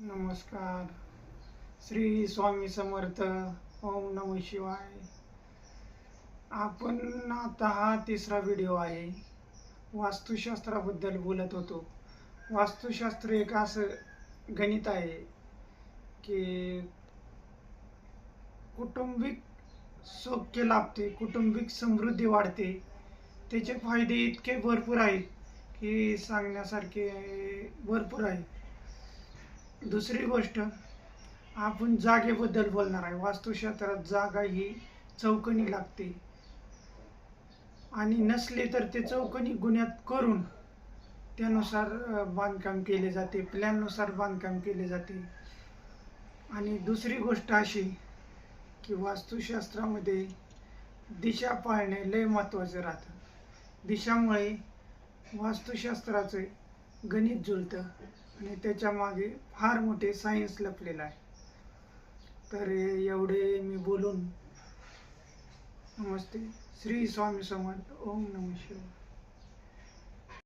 नमस्कार. श्री स्वामी समर्थ. ओम नमः शिवाय. आपण आता हा तिसरा व्हिडिओ आहे. वास्तुशास्त्राबद्दल बोलत होतो. वास्तुशास्त्र एक असं गणित आहे की कौटुंबिक सौख्य लाभते, कौटुंबिक समृद्धी वाढते. त्याचे फायदे इतके भरपूर आहेत की सांगण्यासारखे भरपूर आहे. दुसरी गोष्ट, आपण जागेबद्दल बोलणार आहे. वास्तुशास्त्रात जागा ही चौकोनी लागते आणि नसले तर ते चौकोनी गुण्यात करून त्यानुसार बांधकाम केले जाते, प्लॅननुसार बांधकाम केले जाते. आणि दुसरी गोष्ट अशी की वास्तुशास्त्रामध्ये दिशा पाळणे लय महत्त्वाचं राहतं. दिशामुळे वास्तुशास्त्राचे गणित जुळतं आणि त्याच्या मागे फार मोठे सायन्स लपलेलं आहे. तर एवढे मी बोलून नमस्ते. श्री स्वामी समर्थ. ओम नमः शिवाय.